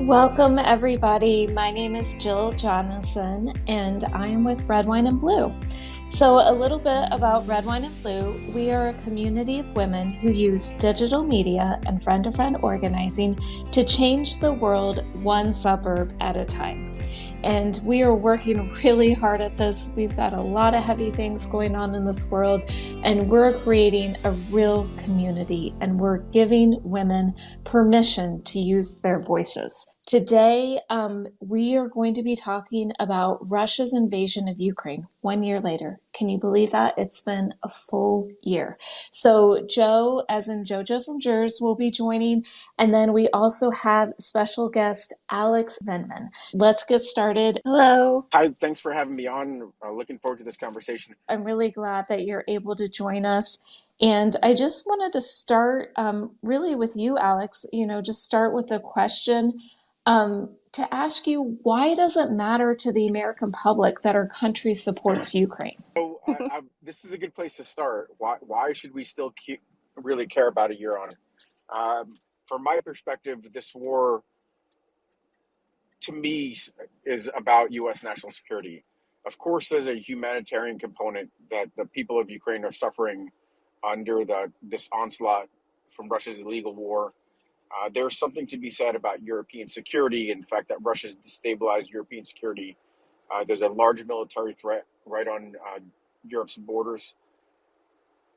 Welcome, everybody. My name is Jill Jonathan, and I am with Red Wine and Blue. So, a little bit about Red Wine and Blue. We are a community of women who use digital media and friend to friend organizing to change the world one suburb at a time. And we are working really hard at this. We've got a lot of heavy things going on in this world, and we're creating a real community, and we're giving women permission to use their voices. Today, we are going to be talking about Russia's invasion of Ukraine 1 year later. Can you believe that? It's been a full year. So, Joe, as in JoJo from Jers, will be joining. And then we also have special guest Alex Vindman. Let's get started. Hello. Hi, thanks for having me on. Looking forward to this conversation. I'm really glad that you're able to join us. And I just wanted to start really with you, Alex, just start with a question to ask you, why does it matter to the American public that our country supports Ukraine? This is a good place to start. Why should we still really care about a year on? From my perspective, this war, to me, is about U.S. national security. Of course, there's a humanitarian component that the people of Ukraine are suffering under this onslaught from Russia's illegal war. There's something to be said about European security and the fact that Russia's destabilized European security. There's a large military threat right on Europe's borders.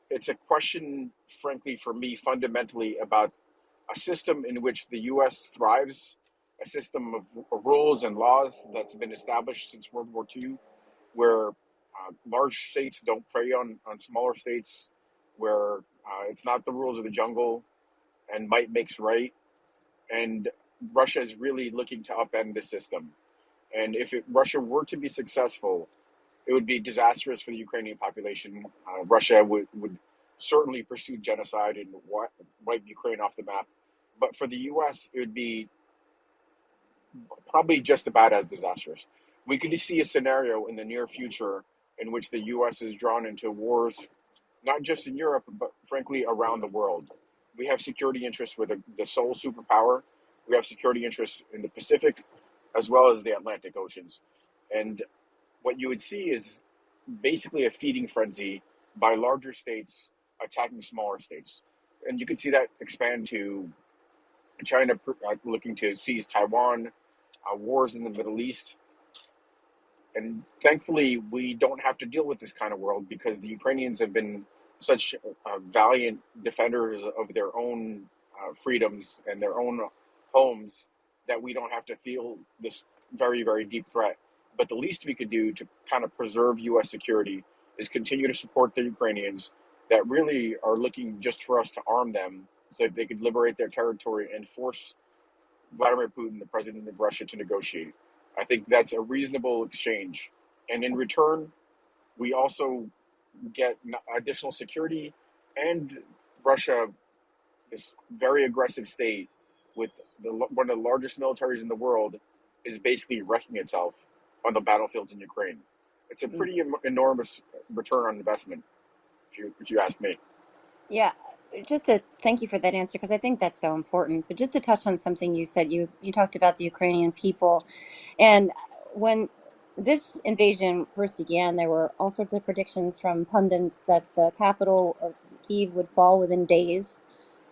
It's a question, frankly, for me, fundamentally about a system in which the U.S. thrives, a system of rules and laws that's been established since World War II, where large states don't prey on smaller states, where it's not the rules of the jungle and might makes right. And Russia is really looking to upend the system. And if Russia were to be successful, it would be disastrous for the Ukrainian population. Russia would certainly pursue genocide and wipe Ukraine off the map. But for the U.S., it would be probably just about as disastrous. We could see a scenario in the near future in which the U.S. is drawn into wars, not just in Europe, but frankly around the world. We have security interests with the sole superpower. We have security interests in the Pacific as well as the Atlantic Oceans. And what you would see is basically a feeding frenzy by larger states attacking smaller states. And you could see that expand to China looking to seize Taiwan, wars in the Middle East. And thankfully, we don't have to deal with this kind of world because the Ukrainians have been such valiant defenders of their own freedoms and their own homes that we don't have to feel this very, very deep threat. But the least we could do to kind of preserve U.S. security is continue to support the Ukrainians that really are looking just for us to arm them so that they could liberate their territory and force Vladimir Putin, the president of Russia, to negotiate. I think that's a reasonable exchange. And in return, we also get additional security, and Russia, this very aggressive state with one of the largest militaries in the world, is basically wrecking itself on the battlefields in Ukraine. It's a pretty enormous return on investment, if you ask me. Yeah, just to thank you for that answer because I think that's so important. But just to touch on something you said, you talked about the Ukrainian people, and when this invasion first began, there were all sorts of predictions from pundits that the capital of Kyiv would fall within days.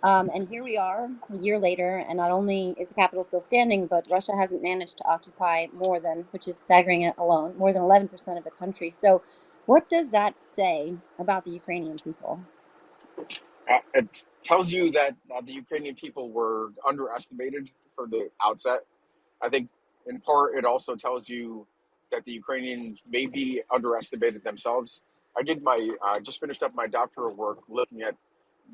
And here we are, a year later, and not only is the capital still standing, but Russia hasn't managed to occupy more than, which is staggering it alone, more than 11% of the country. So, what does that say about the Ukrainian people? It tells you that the Ukrainian people were underestimated from the outset. I think in part it also tells you that the Ukrainians may be underestimated themselves. I did my just finished up my doctoral work looking at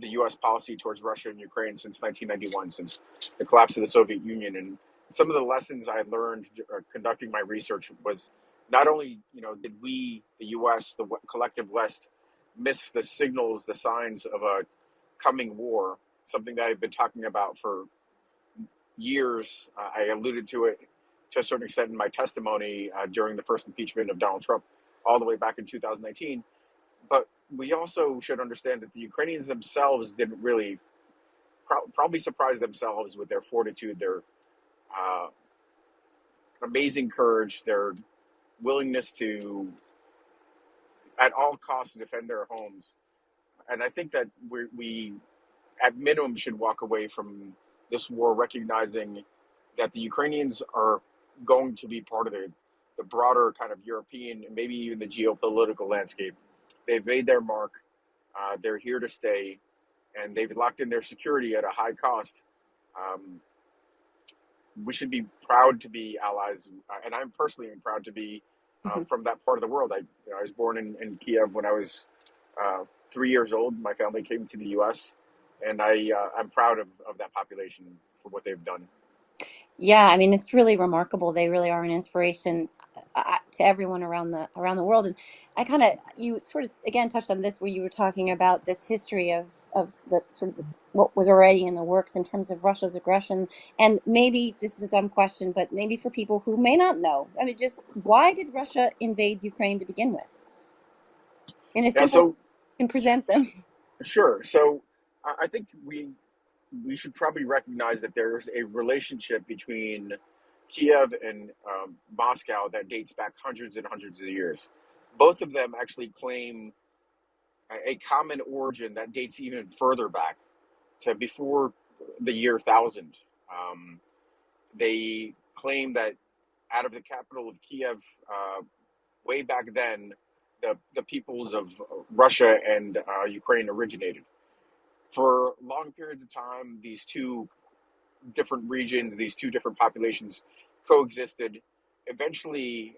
the U.S. policy towards Russia and Ukraine since 1991, since the collapse of the Soviet Union, and some of the lessons I learned conducting my research was not only did we, the U.S., the collective West, miss the signals, the signs of a coming war, something that I've been talking about for years. I alluded to it to a certain extent in my testimony during the first impeachment of Donald Trump, all the way back in 2019. But we also should understand that the Ukrainians themselves didn't really probably surprise themselves with their fortitude, their uh, amazing courage, their willingness to, at all costs, defend their homes. And I think that we at minimum, should walk away from this war recognizing that the Ukrainians are going to be part of the broader kind of European and maybe even the geopolitical landscape. They've made their mark. They're here to stay, and they've locked in their security at a high cost. Um, we should be proud to be allies, and I'm personally proud to be from that part of the world. I was born in Kiev when I was 3 years old. My family came to the U.S., and I'm proud of that population for what they've done. Yeah, I mean, it's really remarkable. They really are an inspiration to everyone around the world. And I kind of, you sort of again touched on this where you were talking about this history of the sort of what was already in the works in terms of Russia's aggression. And maybe this is a dumb question, but maybe for people who may not know, I mean, just why did Russia invade Ukraine to begin with? In a Yeah, simple, so you can present them. sure. So I think we should probably recognize that there's a relationship between Kiev and Moscow that dates back hundreds and hundreds of years. Both of them actually claim a common origin that dates even further back to before the year 1000. Um, they claim that out of the capital of Kiev, way back then, the peoples of Russia and Ukraine originated. For long periods of time, these two different regions, these two different populations coexisted. Eventually,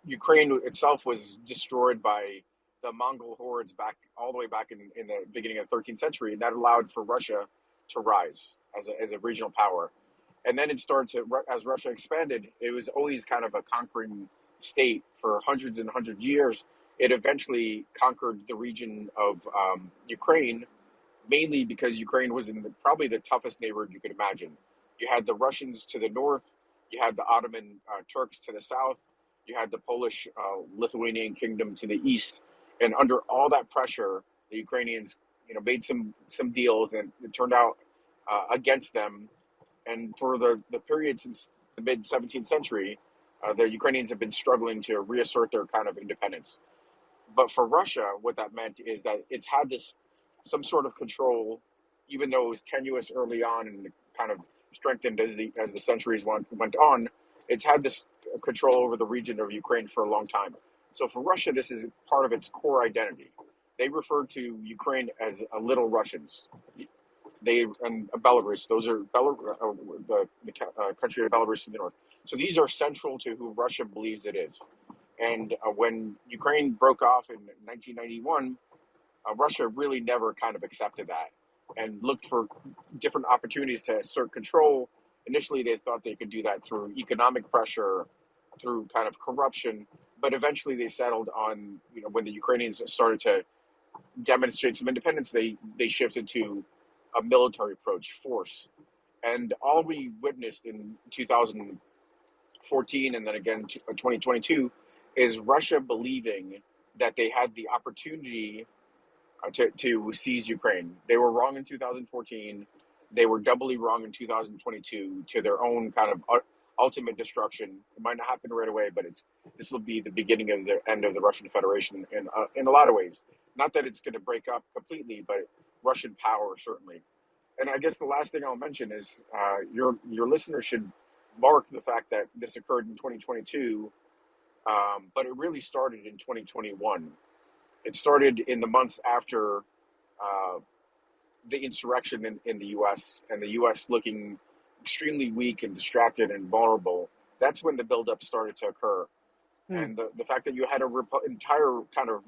Ukraine itself was destroyed by the Mongol hordes back all the way back in the beginning of the 13th century, and that allowed for Russia to rise as a regional power. And then it started to, as Russia expanded, it was always kind of a conquering state for hundreds and hundreds of years. It eventually conquered the region of Ukraine, mainly because Ukraine was in probably the toughest neighborhood you could imagine. You had the Russians to the north, you had the Ottoman Turks to the south, you had the Polish Lithuanian kingdom to the east, and under all that pressure, the Ukrainians, made some deals, and it turned out against them. And for the period since the mid 17th century, the Ukrainians have been struggling to reassert their kind of independence. But for Russia, what that meant is that it's had this some sort of control, even though it was tenuous early on and kind of strengthened as the centuries went on. It's had this control over the region of Ukraine for a long time. So for Russia, this is part of its core identity. They refer to Ukraine as a little Russians. They and Belarus; those are the country of Belarus to the north. So these are central to who Russia believes it is. And when Ukraine broke off in 1991, Russia really never kind of accepted that and looked for different opportunities to assert control. Initially, they thought they could do that through economic pressure, through kind of corruption, but eventually they settled on, when the Ukrainians started to demonstrate some independence, they shifted to a military approach, force. And all we witnessed in 2014 and then again 2022 is Russia believing that they had the opportunity to seize Ukraine. They were wrong in 2014. They were doubly wrong in 2022 to their own kind of ultimate destruction. It might not happen right away, but this will be the beginning of the end of the Russian Federation in a lot of ways. Not that it's going to break up completely, but Russian power certainly. And I guess the last thing I'll mention is your listeners should mark the fact that this occurred in 2022, but it really started in 2021. It started in the months after uh, the insurrection in the U.S. and the U.S. looking extremely weak and distracted and vulnerable. That's when the buildup started to occur. Hmm. And the fact that you had entire kind of,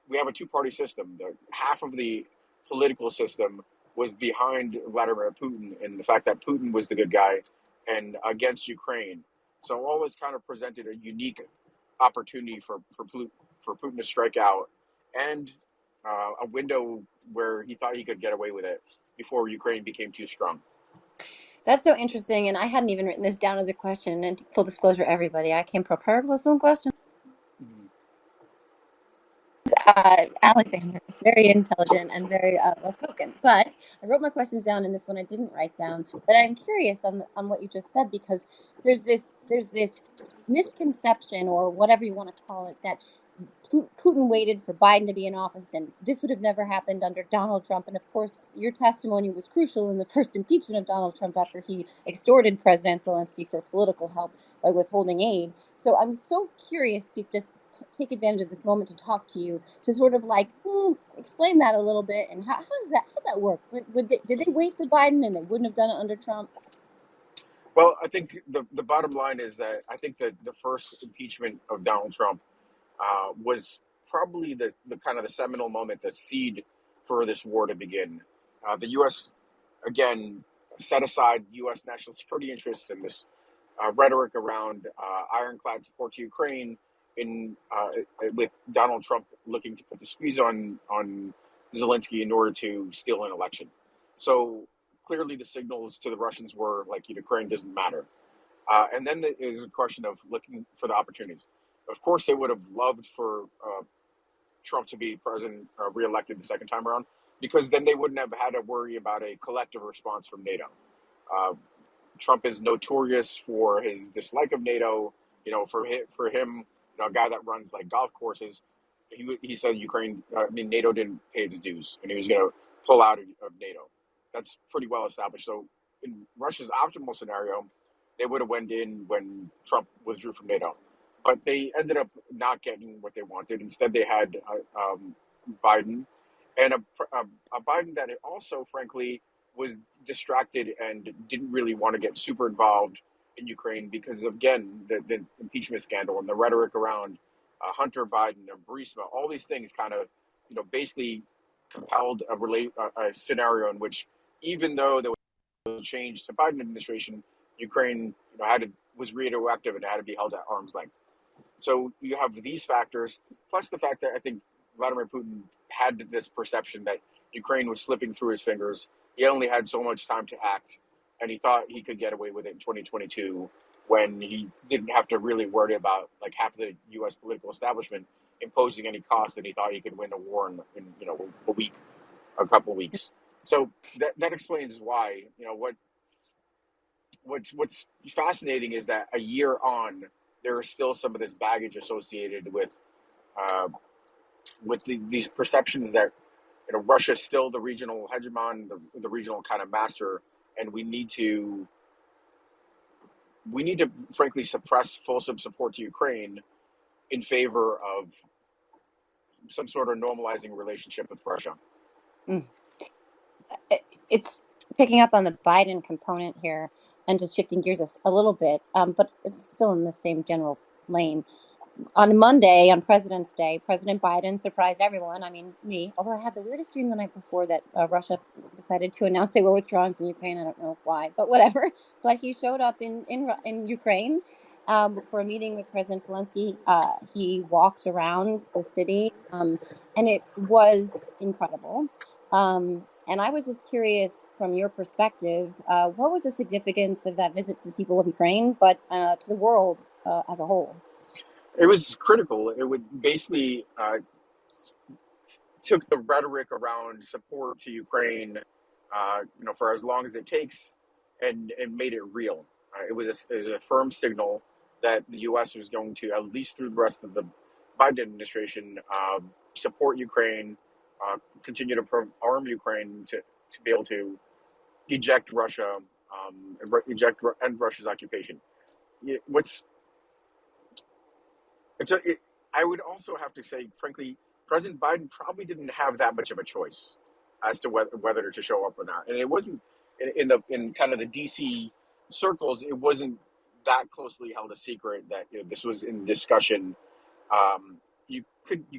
we have a two-party system. Half of the political system was behind Vladimir Putin, and the fact that Putin was the good guy and against Ukraine. So all this kind of presented a unique opportunity for Putin to strike out, and a window where he thought he could get away with it before Ukraine became too strong. That's so interesting, and I hadn't even written this down as a question. And full disclosure, everybody, I came prepared with some questions. Alexander is very intelligent and very well spoken. But I wrote my questions down, and this one I didn't write down. But I'm curious on what you just said, because there's this misconception, or whatever you want to call it, that Putin waited for Biden to be in office, and this would have never happened under Donald Trump. And of course, your testimony was crucial in the first impeachment of Donald Trump after he extorted President Zelensky for political help by withholding aid. So I'm so curious to just take advantage of this moment to talk to you, to sort of like explain that a little bit, and how does that work? Did they wait for Biden and they wouldn't have done it under Trump? Well, I think the bottom line is that I think that the first impeachment of Donald Trump was probably the kind of the seminal moment, the seed for this war to begin. The U.S. again set aside U.S. national security interests and this rhetoric around ironclad support to Ukraine, in with Donald Trump looking to put the squeeze on Zelensky in order to steal an election. So clearly, the signals to the Russians were like Ukraine doesn't matter. And then there is a question of looking for the opportunities. Of course, they would have loved for Trump to be president, reelected the second time around, because then they wouldn't have had to worry about a collective response from NATO. Uh, Trump is notorious for his dislike of NATO. For him, a guy that runs like golf courses, he said NATO didn't pay its dues, and he was going to pull out of NATO. That's pretty well established. So, in Russia's optimal scenario, they would have went in when Trump withdrew from NATO, but they ended up not getting what they wanted. Instead, they had Biden, and a Biden that also, frankly, was distracted and didn't really want to get super involved in Ukraine because, again, the impeachment scandal and the rhetoric around Hunter Biden and Burisma, all these things kind of, basically compelled a scenario in which, even though there was a change to Biden administration, Ukraine, was radioactive and had to be held at arm's length. So you have these factors, plus the fact that I think Vladimir Putin had this perception that Ukraine was slipping through his fingers. He only had so much time to act, and he thought he could get away with it in 2022 when he didn't have to really worry about like half of the U.S. political establishment imposing any costs, and he thought he could win a war in a couple of weeks. So that explains why. What's fascinating is that a year on, there is still some of this baggage associated uh, with these perceptions that Russia is still the regional hegemon, the regional kind of master, and we need to frankly suppress fulsome support to Ukraine in favor of some sort of normalizing relationship with Russia. Mm. It's picking up on the Biden component here and just shifting gears a little bit, but it's still in the same general lane. On Monday, on President's Day, President Biden surprised everyone. I mean, me, although I had the weirdest dream the night before that Russia decided to announce they were withdrawing from Ukraine. I don't know why, but whatever. But he showed up in Ukraine for a meeting with President Zelensky. He walked around the city, and it was incredible. And I was just curious, from your perspective, what was the significance of that visit to the people of Ukraine, but to the world as a whole? It was critical. It would basically took the rhetoric around support to Ukraine, for as long as it takes, and made it real. It was a firm signal that the U.S. was going to, at least through the rest of the Biden administration, support Ukraine, continue to arm Ukraine to be able to eject Russia, end Russia's occupation. What's I would also have to say, frankly, President Biden probably didn't have that much of a choice as to whether to show up or not. And it wasn't in kind of the DC circles. It wasn't that closely held a secret that this was in discussion. You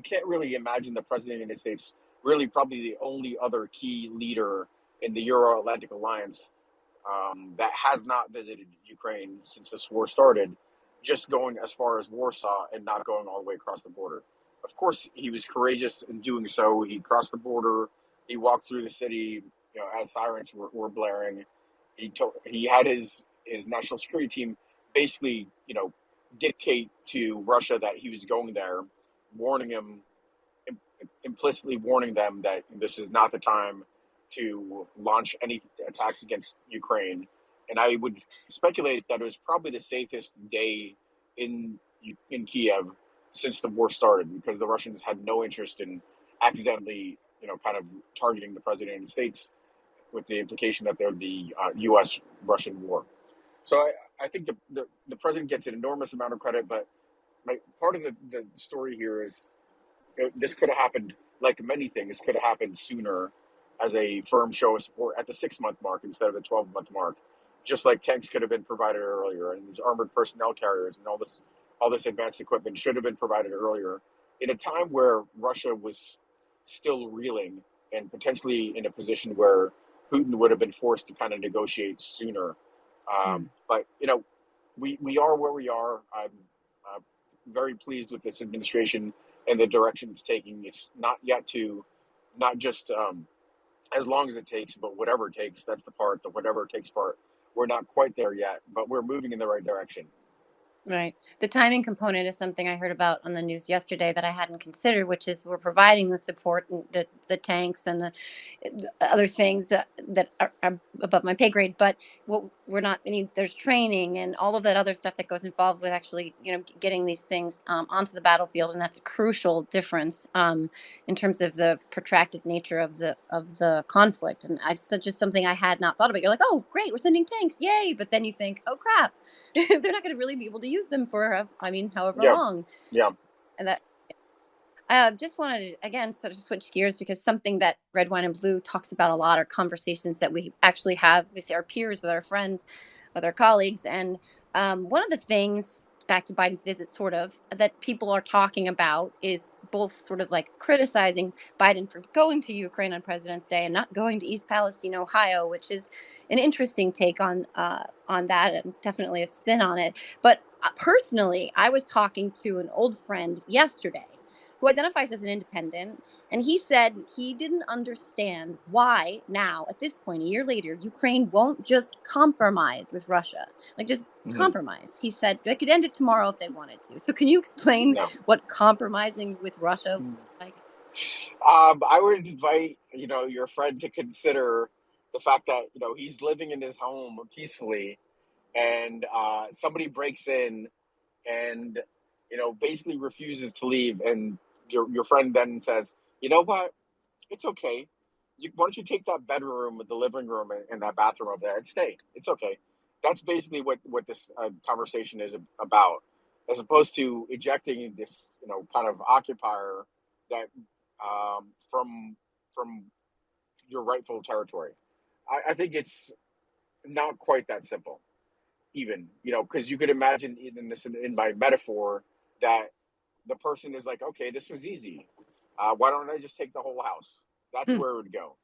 can't really imagine the president of the United States, really probably the only other key leader in the Euro-Atlantic Alliance, that has not visited Ukraine since this war started, just going as far as Warsaw and not going all the way across the border. Of course, he was courageous in doing so. He crossed the border. He walked through the city, as sirens were blaring. He had his national security team basically, dictate to Russia that he was going there, warning him implicitly warning them that this is not the time to launch any attacks against Ukraine. And I would speculate that it was probably the safest day in in Kiev since the war started, because the Russians had no interest in accidentally, kind of targeting the president of the United States, with the implication that there would be U.S.-Russian war. So I think the president gets an enormous amount of credit, but part of the story here is this could have happened, like many things, could have happened sooner as a firm show of support at the 6-month mark instead of the 12-month mark. Just like tanks could have been provided earlier, and these armored personnel carriers and all this advanced equipment should have been provided earlier, in a time where Russia was still reeling and potentially in a position where Putin would have been forced to kind of negotiate sooner. But we are where we are. I'm very pleased with this administration and the direction it's taking. It's not just as long as it takes, but whatever it takes. That's the whatever it takes part. We're not quite there yet, but we're moving in the right direction. Right. The timing component is something I heard about on the news yesterday that I hadn't considered, which is we're providing the support and the tanks and the other things that are above my pay grade, but what we're not. There's training and all of that other stuff that goes involved with actually, getting these things onto the battlefield, and that's a crucial difference in terms of the protracted nature of the conflict. And it's just something I had not thought about. You're like, oh, great, we're sending tanks, yay! But then you think, oh crap, they're not going to really be able to use them for, however Yeah, long. yeah, And that I just wanted to, again, sort of switch gears, because something that Red, Wine, and Blue talks about a lot are conversations that we actually have with our peers, with our friends, with our colleagues. And one of the things, back to Biden's visit, sort of, that people are talking about is both sort of like criticizing Biden for going to Ukraine on President's Day and not going to East Palestine, Ohio, which is an interesting take on that, and definitely a spin on it. But personally, I was talking to an old friend yesterday who identifies as an independent, and he said he didn't understand why now, at this point, a year later, Ukraine won't just compromise with Russia, like just hmm compromise. He said they could end it tomorrow if they wanted to. So can you explain no. what compromising with Russia like? I would invite your friend to consider the fact that he's living in his home peacefully, and somebody breaks in and basically refuses to leave, and your friend then says, you know what, it's okay. Why don't you take that bedroom, the living room, and that bathroom over there and stay? It's okay. That's basically what this conversation is about, as opposed to ejecting this kind of occupier that from your rightful territory. I think it's not quite that simple, even because you could imagine in my metaphor that the person is like, okay, this was easy. Why don't I just take the whole house? That's Hmm, where it would go.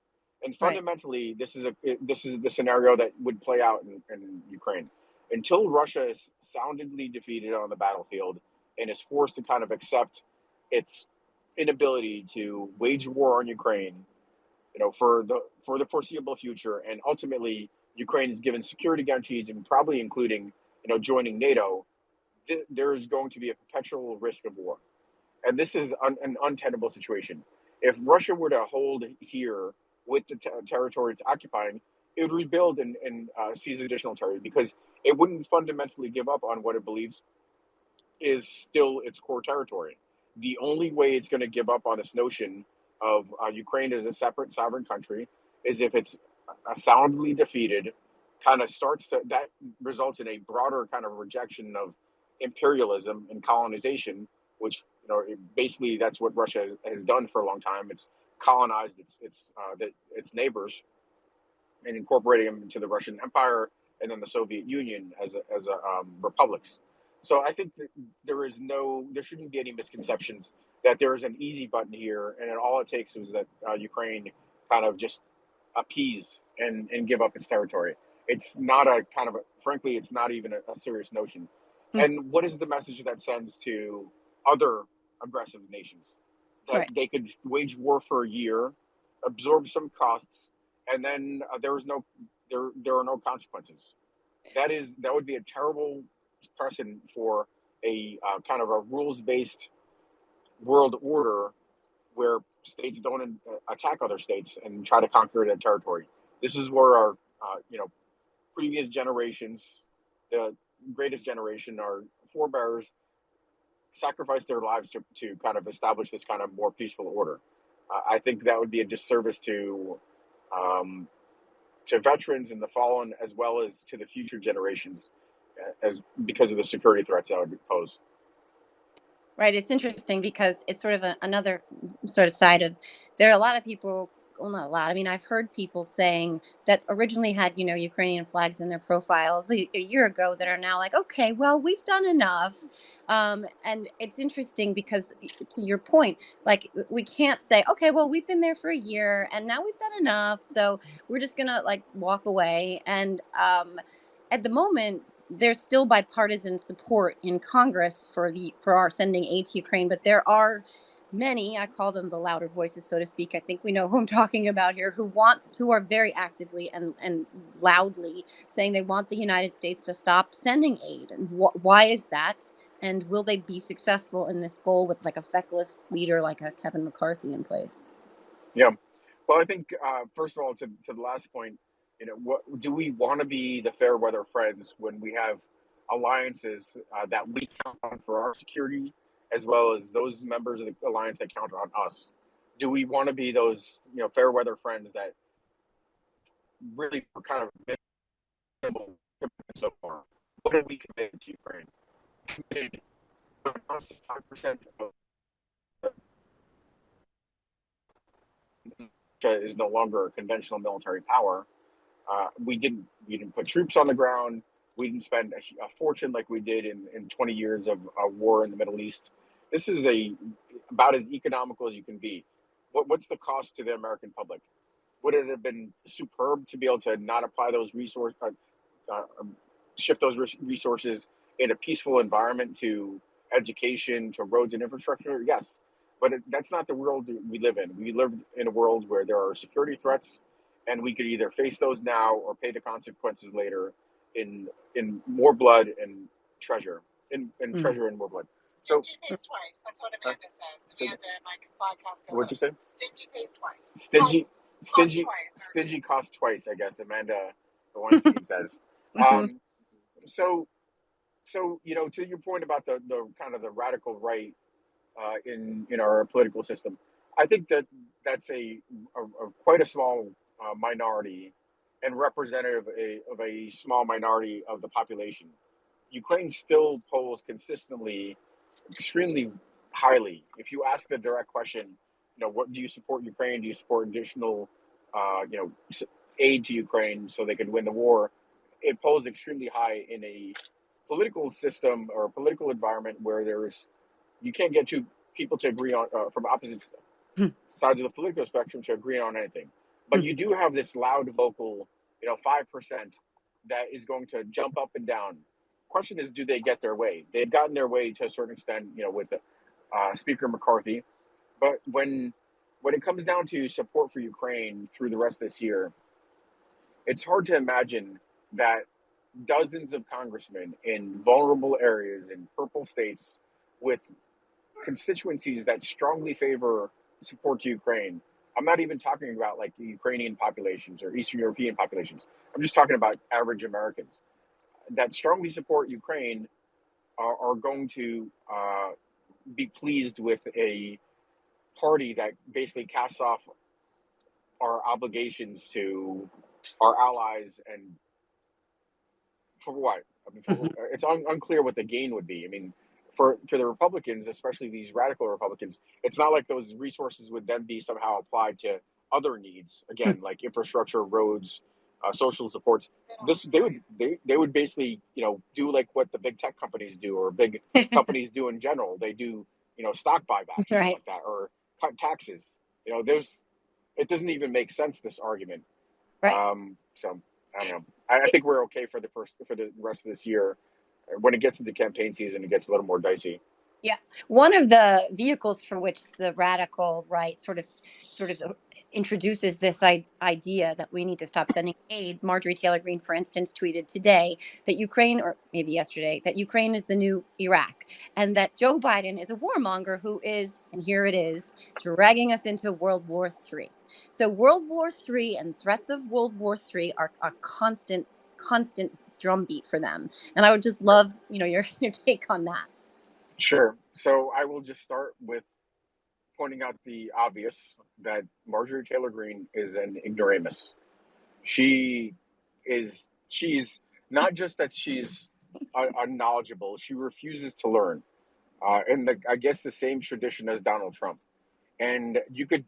And right. fundamentally, this is the scenario that would play out in Ukraine until Russia is soundly defeated on the battlefield and is forced to kind of accept its inability to wage war on Ukraine, for the foreseeable future, and ultimately Ukraine is given security guarantees, and probably including joining NATO. There is going to be a perpetual risk of war, and this is an untenable situation. If Russia were to hold here with the territory it's occupying, it would rebuild and seize additional territory, because it wouldn't fundamentally give up on what it believes is still its core territory. The only way it's going to give up on this notion of Ukraine as a separate sovereign country is if it's soundly defeated, kind of that results in a broader kind of rejection of imperialism and colonization, which basically that's what Russia has done for a long time. It's colonized its neighbors and incorporating them into the Russian Empire and then the Soviet Union as republics. So I think that there shouldn't be any misconceptions that there is an easy button here, and all it takes is that Ukraine kind of just appease and give up its territory. It's not frankly, it's not even a serious notion. Hmm, And what is the message that sends to other aggressive nations? That right. they could wage war for a year, absorb some costs, and then there are no consequences. That would be a terrible precedent for a kind of a rules based world order where states don't attack other states and try to conquer their territory. This is where our previous generations, the greatest generation, our forebears, sacrificed their lives to kind of establish this kind of more peaceful order. I think that would be a disservice um, to veterans and the fallen, as well as to the future generations, as because of the security threats that would pose. Right. It's interesting because it's sort of another sort of side of, there are a lot of people, well, not a lot. I mean, I've heard people saying that originally had, Ukrainian flags in their profiles a year ago that are now like, okay, well, we've done enough. And it's interesting because to your point, like we can't say, okay, well, we've been there for a year and now we've done enough. So we're just going to like walk away. And at the moment, there's still bipartisan support in Congress for our sending aid to Ukraine, but there are many, I call them the louder voices, so to speak. I think we know who I'm talking about here, who are very actively and loudly saying they want the United States to stop sending aid. And why is that? And will they be successful in this goal with like a feckless leader like a Kevin McCarthy in place? Yeah. Well, I think first of all, to the last point, what do we want to be the fair weather friends when we have alliances that we count on for our security, as well as those members of the alliance that count on us? Do we want to be those fair weather friends that really were kind of minimal so far? What have we committed to Ukraine? Committed 5% of is no longer a conventional military power. We didn't put troops on the ground. We didn't spend a fortune like we did in 20 years of war in the Middle East. This is about as economical as you can be. What's the cost to the American public? Would it have been superb to be able to not apply those shift those resources in a peaceful environment to education, to roads and infrastructure? Yes, but that's not the world we live in. We live in a world where there are security threats, and we could either face those now or pay the consequences later in more blood and treasure, in treasure and more blood. Stingy pays twice. That's what Amanda says. Amanda and my podcast. What'd you say? Stingy pays twice. Stingy costs twice, I guess. Amanda Weinstein says. So to your point about the kind of the radical right in our political system, I think that's a quite a small minority and representative of a small minority of the population. Ukraine still polls consistently extremely highly. If you ask the direct question, what do you support Ukraine? Do you support additional, aid to Ukraine so they could win the war? It polls extremely high in a political system or a political environment where you can't get two people to agree on from opposite sides of the political spectrum to agree on anything. But you do have this loud vocal, 5% that is going to jump up and down. Question is, do they get their way? They've gotten their way to a certain extent, with Speaker McCarthy. But when it comes down to support for Ukraine through the rest of this year, it's hard to imagine that dozens of congressmen in vulnerable areas in purple states with constituencies that strongly favor support to Ukraine. I'm not even talking about like the Ukrainian populations or Eastern European populations. I'm just talking about average Americans that strongly support Ukraine are going to be pleased with a party that basically casts off our obligations to our allies, and for what? I mean, it's unclear what the gain would be. I mean, for the Republicans, especially these radical Republicans, it's not like those resources would then be somehow applied to other needs, again, like infrastructure, roads, social supports. They would basically do like what the big tech companies do or big companies do in general. They do stock buybacks or like that, or cut taxes. It doesn't even make sense, this argument. Right. So I don't know. I think we're okay for the rest of this year. When it gets into campaign season, it gets a little more dicey. Yeah, one of the vehicles from which the radical right sort of introduces this idea that we need to stop sending aid. Marjorie Taylor Greene, for instance, tweeted today that Ukraine, or maybe yesterday, that Ukraine is the new Iraq, and that Joe Biden is a warmonger who is, and here it is, dragging us into World War III. So World War III and threats of World War III are constant drumbeat for them. And I would just love, your take on that. Sure. So I will just start with pointing out the obvious that Marjorie Taylor Greene is an ignoramus. She's not just that she's unknowledgeable, she refuses to learn. In I guess the same tradition as Donald Trump. And you could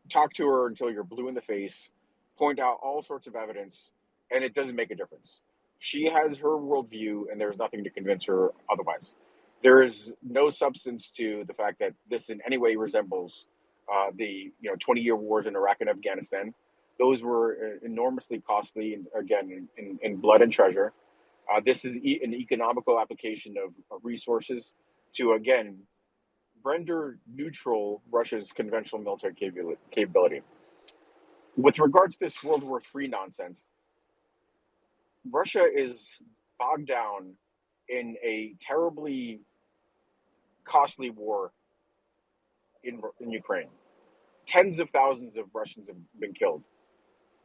talk to her until you're blue in the face, point out all sorts of evidence, and it doesn't make a difference. She has her worldview, and there's nothing to convince her otherwise. There is no substance to the fact that this in any way resembles the 20-year wars in Iraq and Afghanistan. Those were enormously costly, and again, in blood and treasure. This is an economical application of resources to, again, render neutral Russia's conventional military capability. With regards to this World War III nonsense, Russia is bogged down in a terribly costly war in Ukraine. Tens of thousands of Russians have been killed.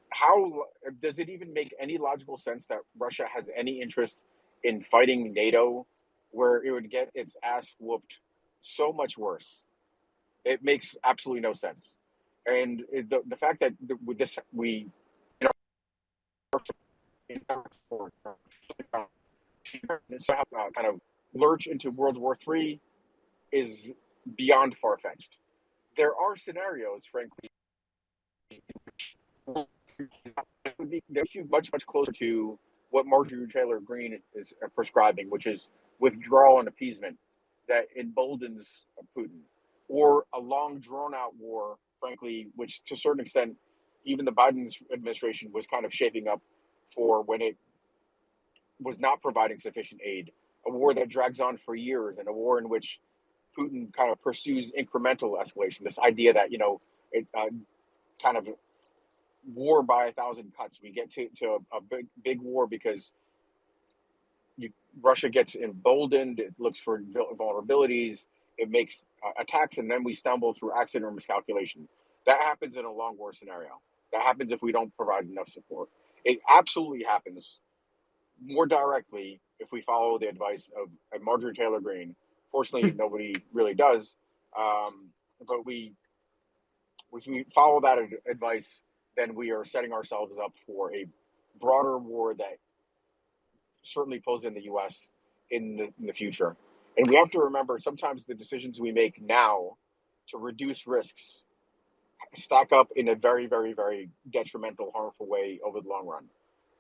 How does it even make any logical sense that Russia has any interest in fighting NATO, where it would get its ass whooped so much worse? It makes absolutely no sense. And the fact that with this we somehow kind of lurch into World War III is beyond far fetched. There are scenarios, frankly, they're much closer to what Marjorie Taylor Greene is prescribing, which is withdrawal and appeasement that emboldens Putin, or a long drawn out war, frankly, which to a certain extent, even the Biden administration was kind of shaping up for when it was not providing sufficient aid, a war that drags on for years, and a war in which Putin kind of pursues incremental escalation. This idea that it kind of war by a thousand cuts. We get to a big war because Russia gets emboldened. It looks for vulnerabilities. It makes attacks, and then we stumble through accident or miscalculation. That happens in a long war scenario. That happens if we don't provide enough support. It absolutely happens more directly if we follow the advice of Marjorie Taylor Greene. Fortunately, nobody really does. But if we follow that advice, then we are setting ourselves up for a broader war that certainly poses in the U.S. in the future. And we have to remember sometimes the decisions we make now to reduce risks stack up in a very, very, very detrimental, harmful way over the long run.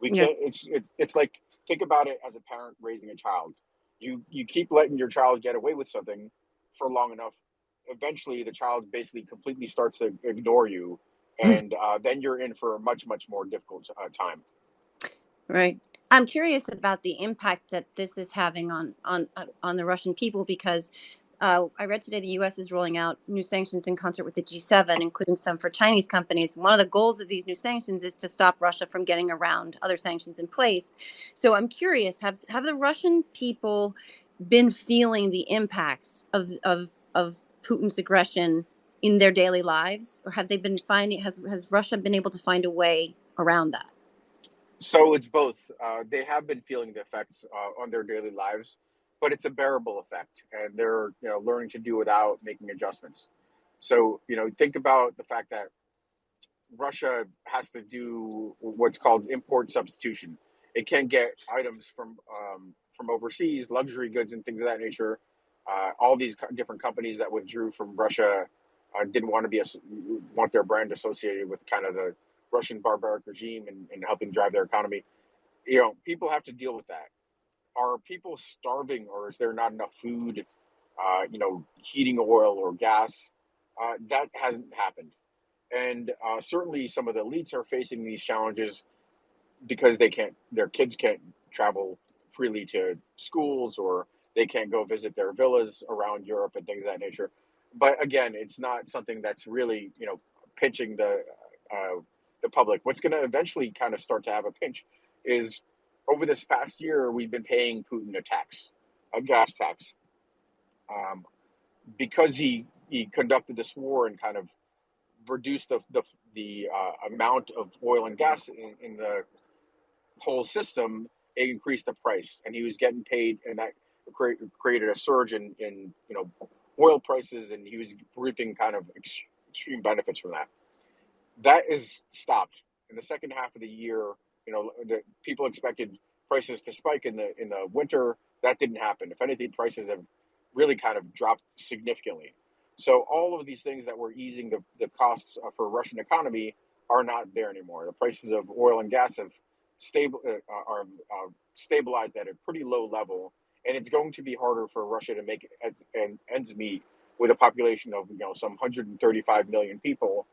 We Yeah. can't. It's like, think about it as a parent raising a child. You keep letting your child get away with something for long enough. Eventually, the child basically completely starts to ignore you, and then you're in for a much more difficult time. Right. I'm curious about the impact that this is having on the Russian people, because I read today the U.S. is rolling out new sanctions in concert with the G7, including some for Chinese companies. One of the goals of these new sanctions is to stop Russia from getting around other sanctions in place. So I'm curious, have the Russian people been feeling the impacts of Putin's aggression in their daily lives, or have they been finding has Russia been able to find a way around that? So it's both. They have been feeling the effects on their daily lives, but it's a bearable effect, and they're learning to do without, making adjustments. So think about the fact that Russia has to do what's called import substitution. It can get items from overseas, luxury goods and things of that nature. All these different companies that withdrew from Russia didn't want their brand associated with kind of the Russian barbaric regime and helping drive their economy. People have to deal with that. Are people starving, or is there not enough food, heating oil or gas? That hasn't happened. And certainly some of the elites are facing these challenges because their kids can't travel freely to schools, or They can't go visit their villas around Europe and things of that nature. But again, it's not something that's really, pinching the public. What's going to eventually kind of start to have a pinch is over this past year, we've been paying Putin a gas tax, um, because he conducted this war and kind of reduced the amount of oil and gas in the whole system. It increased the price, and he was getting paid, and that created a surge in oil prices, and he was reaping kind of extreme benefits from that. That is stopped in the second half of the year. The people expected prices to spike in the winter. That didn't happen. If anything, prices have really kind of dropped significantly. So all of these things that were easing the costs for Russian economy are not there anymore. The prices of oil and gas have stabilized at a pretty low level, and it's going to be harder for Russia to make ends meet with a population of some 135 million people.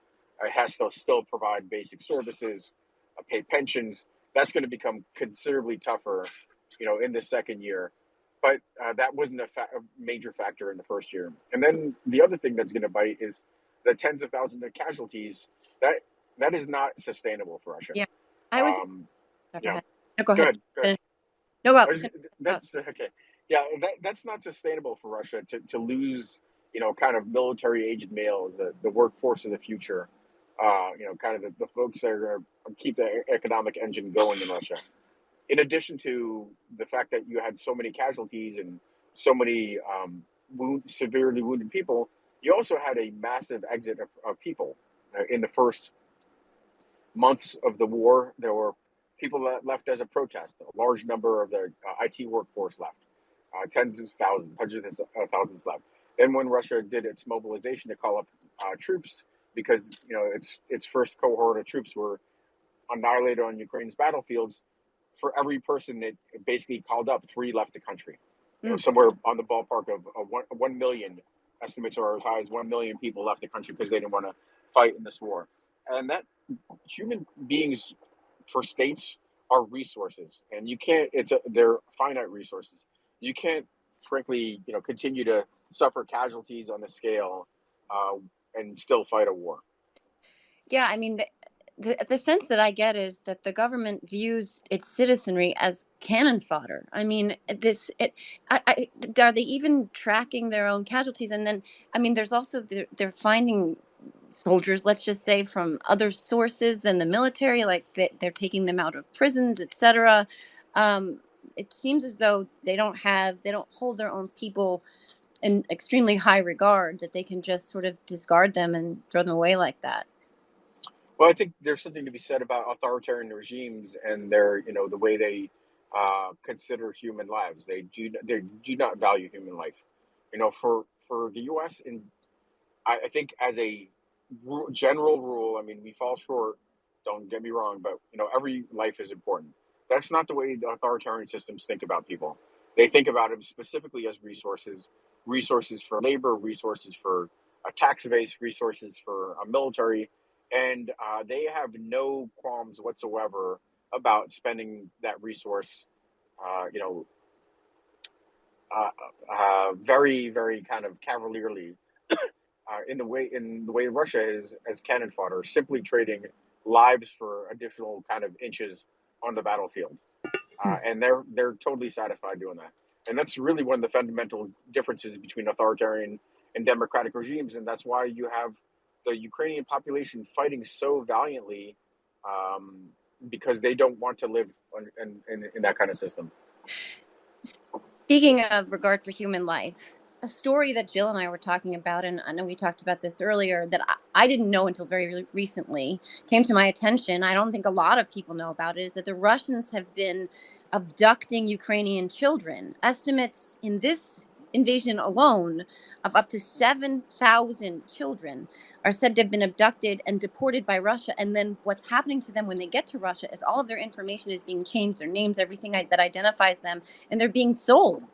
It has to still provide basic services, pay pensions. That's going to become considerably tougher, in the second year. But that wasn't a major factor in the first year. And then the other thing that's going to bite is the tens of thousands of casualties. That is not sustainable for Russia. Yeah, I was. Um, Go you know, ahead. No, go go ahead. ahead. Go ahead. No, well, That's okay. Yeah, that's not sustainable for Russia to lose, kind of military aged males, the workforce of the future, kind of the folks that are going to keep the economic engine going in Russia. In addition to the fact that you had so many casualties and so many severely wounded people, you also had a massive exit of people. In the first months of the war, there were people that left as a protest. A large number of the IT workforce left. Tens of thousands, hundreds of thousands left. Then when Russia did its mobilization to call up troops, because its first cohort of troops were annihilated on Ukraine's battlefields, for every person that basically called up, 3 left the country. Somewhere on the ballpark of 1 million. Estimates are as high as 1 million people left the country because they didn't want to fight in this war. And that human beings for states are resources, and you can't. They're finite resources. You can't, frankly, continue to suffer casualties on the scale and still fight a war. Yeah, I mean, the sense that I get is that the government views its citizenry as cannon fodder. I mean, are they even tracking their own casualties? And then, I mean, there's also they're finding soldiers, let's just say, from other sources than the military, like they're taking them out of prisons, etc. It seems as though they don't hold their own people in extremely high regard, that they can just sort of discard them and throw them away like that. Well, I think there's something to be said about authoritarian regimes and the way they consider human lives. They do not value human life. For the U.S. and I think as a general rule, I mean, we fall short. Don't get me wrong, but every life is important. That's not the way the authoritarian systems think about people. They think about them specifically as resources for labor, resources for a tax base, resources for a military, and they have no qualms whatsoever about spending that resource, very, very kind of cavalierly, in the way Russia is as cannon fodder, simply trading lives for additional kind of inches on the battlefield, and they're totally satisfied doing that. And that's really one of the fundamental differences between authoritarian and democratic regimes, and that's why you have the Ukrainian population fighting so valiantly, because they don't want to live in that kind of system. Speaking of regard for human life, a story that Jill and I were talking about, and I know we talked about this earlier, that I didn't know until very recently, came to my attention. I don't think a lot of people know about it, is that the Russians have been abducting Ukrainian children. Estimates in this invasion alone of up to 7,000 children are said to have been abducted and deported by Russia. And then what's happening to them when they get to Russia is all of their information is being changed, their names, everything that identifies them, and they're being sold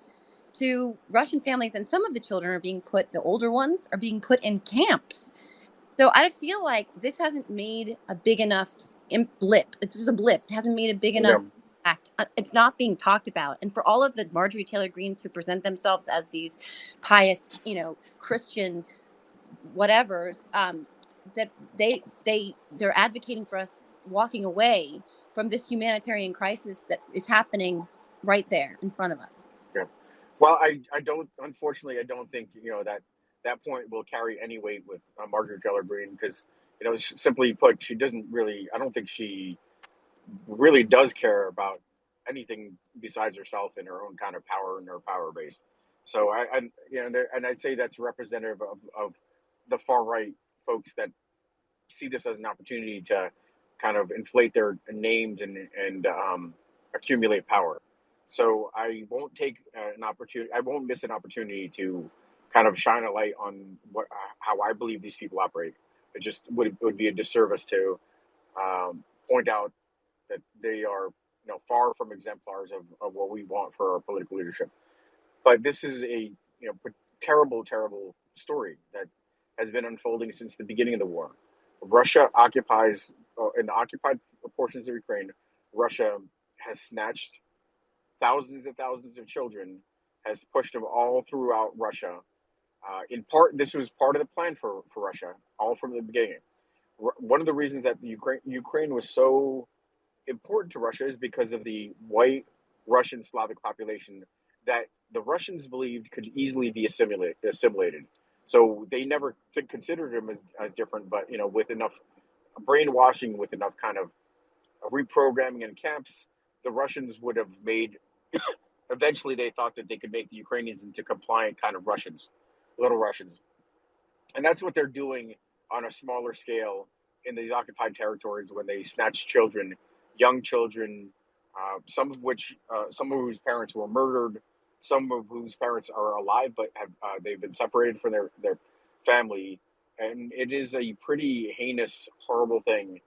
to Russian families. And some of the children are being the older ones are being put in camps. So I feel like this hasn't made a big enough blip. It's just a blip. It hasn't made a big enough It's not being talked about. And for all of the Marjorie Taylor Greens who present themselves as these pious, Christian whatevers, that they're advocating for us walking away from this humanitarian crisis that is happening right there in front of us. Yeah. Well, I don't, unfortunately, I don't think, that point will carry any weight with Marjorie Taylor Greene because, simply put, she doesn't really, I don't think she really does care about anything besides herself and her own kind of power and her power base. So and I'd say that's representative of the far right folks that see this as an opportunity to kind of inflate their names and accumulate power. So I won't take an opportunity. I won't miss an opportunity to kind of shine a light on how I believe these people operate. It just would be a disservice to point out that they are far from exemplars of what we want for our political leadership. But this is a terrible, terrible story that has been unfolding since the beginning of the war. Russia occupies in the occupied portions of Ukraine. Russia has snatched thousands and thousands of children, has pushed them all throughout Russia. In part, this was part of the plan for Russia, all from the beginning. One of the reasons that Ukraine was so important to Russia is because of the white Russian Slavic population that the Russians believed could easily be assimilated. So they never considered them as different, but with enough brainwashing, with enough kind of reprogramming in camps, the Russians would have made. Eventually, they thought that they could make the Ukrainians into compliant kind of Russians, little Russians, and that's what they're doing on a smaller scale in these occupied territories when they snatch children, young children, some of whose parents were murdered, some of whose parents are alive but have they've been separated from their family, and it is a pretty heinous, horrible thing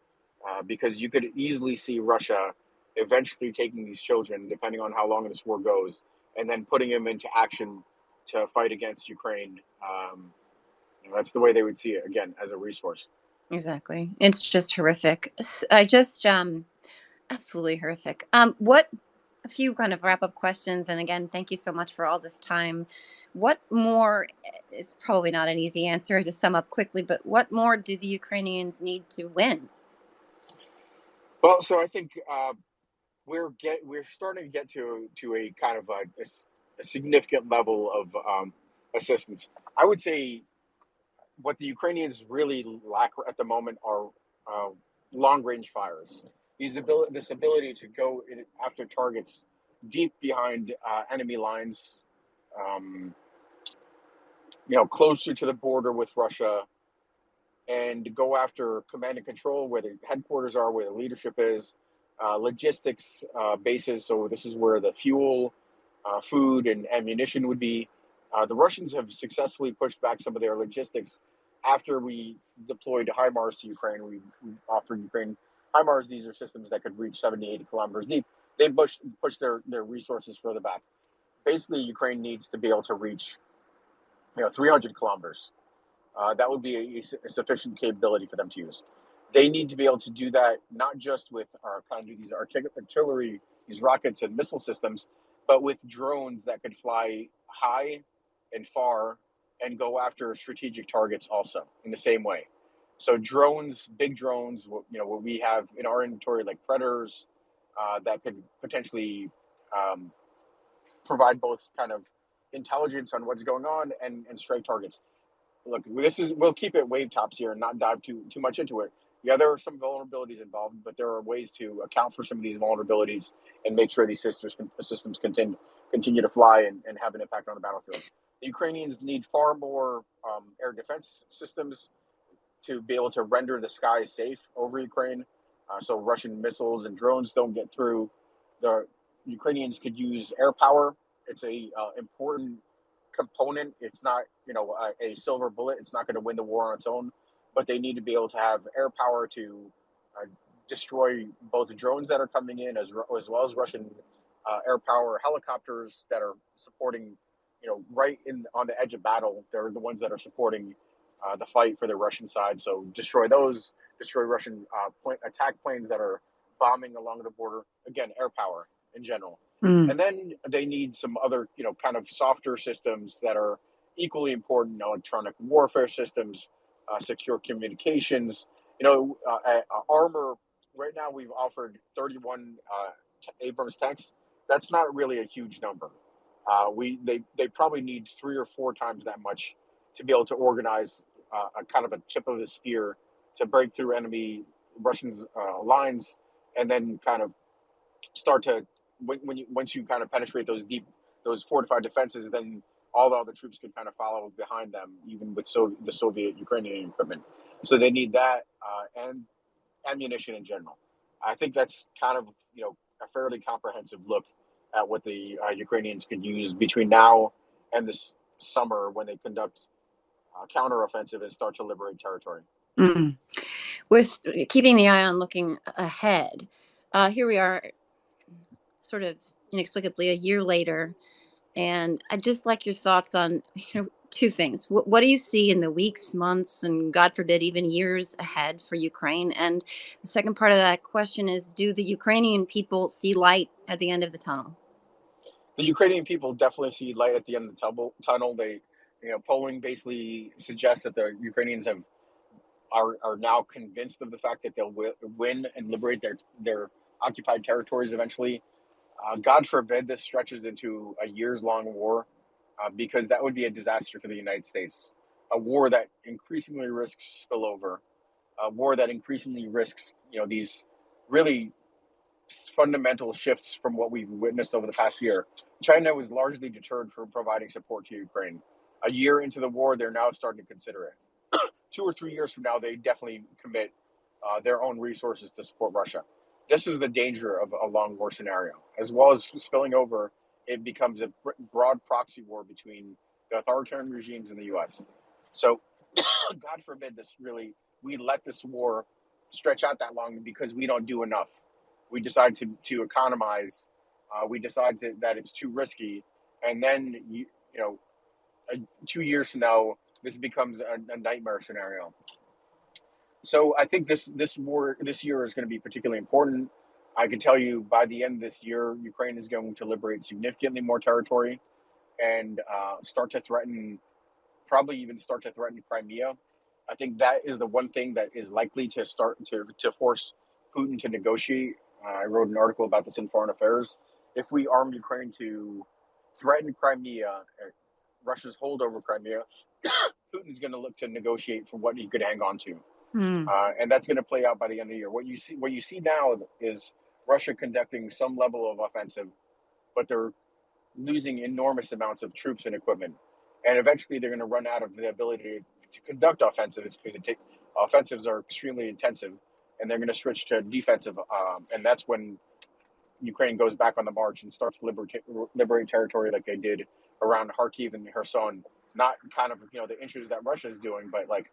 because you could easily see Russia eventually taking these children, depending on how long this war goes, and then putting them into action to fight against Ukraine. That's the way they would see it, again, as a resource. Exactly. It's just horrific. Absolutely horrific. A few kind of wrap up questions. And again, thank you so much for all this time. What more, it's probably not an easy answer to sum up quickly, but what more do the Ukrainians need to win? Well, so I think we're starting to get to a kind of a significant level of assistance. I would say what the Ukrainians really lack at the moment are long range fires. This ability to go after targets deep behind enemy lines, um, closer to the border with Russia, and go after command and control where the headquarters are, where the leadership is, logistics bases. So this is where the fuel, food, and ammunition would be. The Russians have successfully pushed back some of their logistics after we deployed HIMARS to Ukraine. We offered Ukraine HIMARS. These are systems that could reach 70, 80 kilometers deep. They pushed their resources further back. Basically, Ukraine needs to be able to reach 300 kilometers. That would be a sufficient capability for them to use. They need to be able to do that not just with our kind of these artillery, these rockets and missile systems, but with drones that could fly high and far and go after strategic targets also in the same way. So drones, big drones, what we have in our inventory, like Predators, that could potentially provide both kind of intelligence on what's going on and strike targets. Look, we'll keep it wave tops here and not dive too much into it. Yeah, there are some vulnerabilities involved, but there are ways to account for some of these vulnerabilities and make sure these systems continue to fly and have an impact on the battlefield. The Ukrainians need far more air defense systems to be able to render the skies safe over Ukraine, so Russian missiles and drones don't get through. The Ukrainians could use air power. It's a important component. It's not, a silver bullet. It's not going to win the war on its own, but they need to be able to have air power to destroy both the drones that are coming in as well as Russian air power helicopters that are supporting, right on the edge of battle. They're the ones that are supporting the fight for the Russian side. So destroy those, destroy Russian attack planes that are bombing along the border. Again, air power in general. Mm. And then they need some other, kind of softer systems that are equally important: electronic warfare systems, secure communications, armor. Right now, we've offered 31 Abrams tanks. That's not really a huge number. They probably need 3 or 4 times that much to be able to organize a kind of a tip of the spear to break through enemy Russians' lines, and then kind of start to once you kind of penetrate those fortified defenses, then all the other troops can kind of follow behind them, even with the Soviet Ukrainian equipment. So they need that and ammunition in general. I think that's kind of a fairly comprehensive look at what the Ukrainians could use between now and this summer when they conduct counteroffensive and start to liberate territory. Mm. With keeping the eye on looking ahead, here we are, sort of inexplicably a year later, and I'd just like your thoughts on two things. What do you see in the weeks, months, and God forbid, even years ahead for Ukraine? And the second part of that question is, do the Ukrainian people see light at the end of the tunnel? The Ukrainian people definitely see light at the end of the tunnel. Polling basically suggests that the Ukrainians are now convinced of the fact that they'll win and liberate their occupied territories eventually. God forbid this stretches into a years-long war, because that would be a disaster for the United States. A war that increasingly risks spillover, a war that increasingly risks, these really fundamental shifts from what we've witnessed over the past year. China was largely deterred from providing support to Ukraine. A year into the war, they're now starting to consider it. 2 or 3 years from now, they definitely commit their own resources to support Russia. This is the danger of a long war scenario. As well as spilling over, it becomes a broad proxy war between the authoritarian regimes in the U.S. So, God forbid we let this war stretch out that long because we don't do enough. We decide to economize. We decide that it's too risky, and then 2 years from now, this becomes a nightmare scenario. So I think this year is going to be particularly important. I can tell you by the end of this year, Ukraine is going to liberate significantly more territory and probably even start to threaten Crimea. I think that is the one thing that is likely to start to force Putin to negotiate. I wrote an article about this in Foreign Affairs. If we arm Ukraine to threaten Crimea, Russia's hold over Crimea, Putin's going to look to negotiate for what he could hang on to. And that's going to play out by the end of the year. What you see now is Russia conducting some level of offensive, but they're losing enormous amounts of troops and equipment. And eventually they're going to run out of the ability to conduct offensives because offensives are extremely intensive, and they're going to switch to defensive. And that's when Ukraine goes back on the march and starts liberate territory like they did around Kharkiv and Kherson. Not kind of, the inches that Russia is doing, but like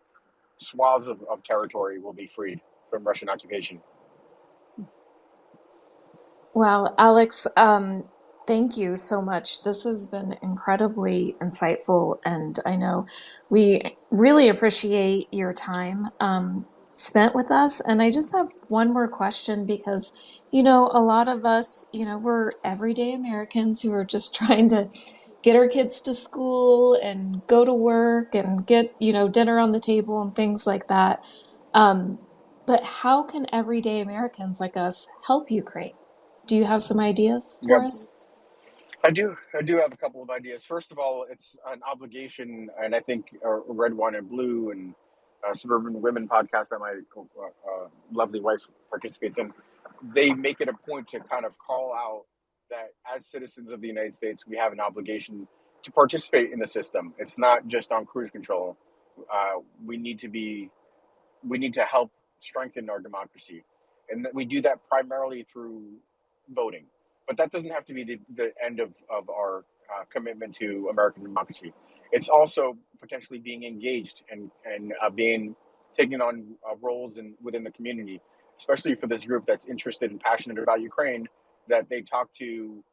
swaths of territory will be freed from Russian occupation. Wow, Alex, thank you so much. This has been incredibly insightful, and I know we really appreciate your time spent with us. And I just have one more question because, a lot of us, we're everyday Americans who are just trying to get our kids to school and go to work and get, dinner on the table and things like that. Um, but how can everyday Americans like us help Ukraine? Do you have some ideas for Yep. us? I do have a couple of ideas. First of all, it's an obligation, and I think Red, Wine, and Blue and Suburban Women podcast that my lovely wife participates in, they make it a point to kind of call out that as citizens of the United States, we have an obligation to participate in the system. It's not just on cruise control. We need to help strengthen our democracy, and we do that primarily through voting. But that doesn't have to be the end of our commitment to American democracy. It's also potentially being engaged and being taking on roles within the community, especially for this group that's interested and passionate about Ukraine, that they talk to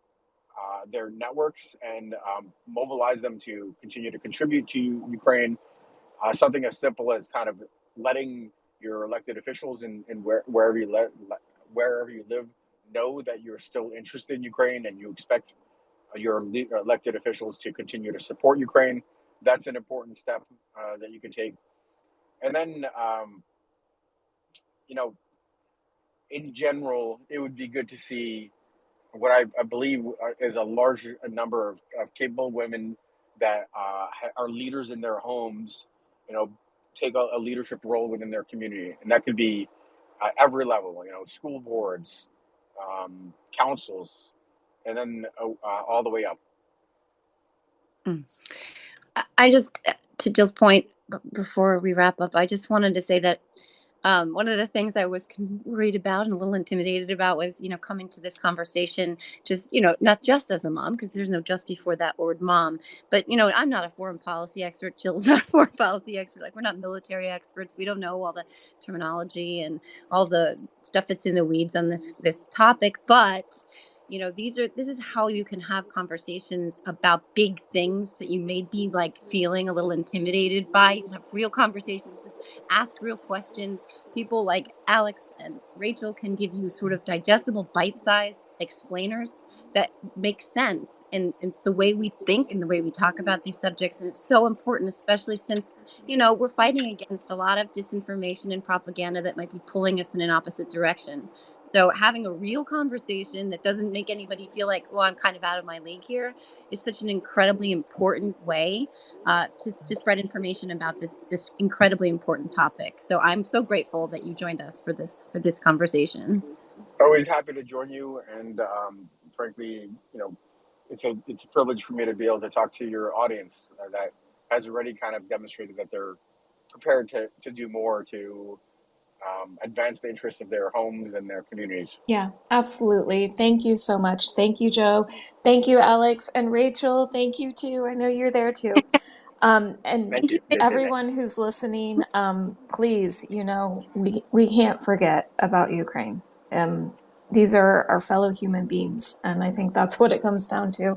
their networks and mobilize them to continue to contribute to Ukraine. Something as simple as kind of letting your elected officials in wherever you wherever you live know that you're still interested in Ukraine and you expect your elected officials to continue to support Ukraine. That's an important step that you can take. And then, you know, in general, it would be good to see what I believe is a large number of capable women that are leaders in their homes, take a leadership role within their community. And that could be every level, school boards, councils, and then all the way up. I just, to Jill's point, before we wrap up, I just wanted to say that one of the things I was worried about and a little intimidated about was, coming to this conversation, just, not just as a mom, because there's no just before that word mom, but, I'm not a foreign policy expert. Jill's not a foreign policy expert. Like, we're not military experts. We don't know all the terminology and all the stuff that's in the weeds on this topic. But this is how you can have conversations about big things that you may be like feeling a little intimidated by. You can have real conversations, ask real questions. People like Alex and Rachel can give you sort of digestible, bite-sized explainers that make sense. And it's the way we think and the way we talk about these subjects. And it's so important, especially since, we're fighting against a lot of disinformation and propaganda that might be pulling us in an opposite direction. So having a real conversation that doesn't make anybody feel like, well, I'm kind of out of my league here, is such an incredibly important way to spread information about this incredibly important topic. So I'm so grateful that you joined us for this conversation. Always happy to join you, and frankly, it's a privilege for me to be able to talk to your audience that has already kind of demonstrated that they're prepared to do more to advance the interests of their homes and their communities. Yeah, absolutely. Thank you so much. Thank you, Joe. Thank you, Alex. And Rachel, thank you too. I know you're there too. And Thank you. everyone who's listening, please, we can't forget about Ukraine. These are our fellow human beings, and I think that's what it comes down to.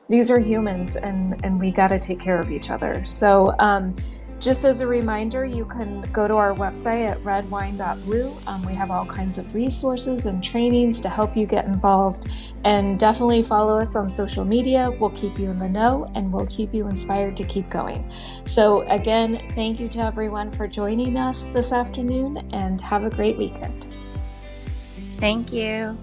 These are humans, and we got to take care of each other. So just as a reminder, you can go to our website at redwine.blue. We have all kinds of resources and trainings to help you get involved. And definitely follow us on social media. We'll keep you in the know, and we'll keep you inspired to keep going. So again, thank you to everyone for joining us this afternoon, and have a great weekend. Thank you.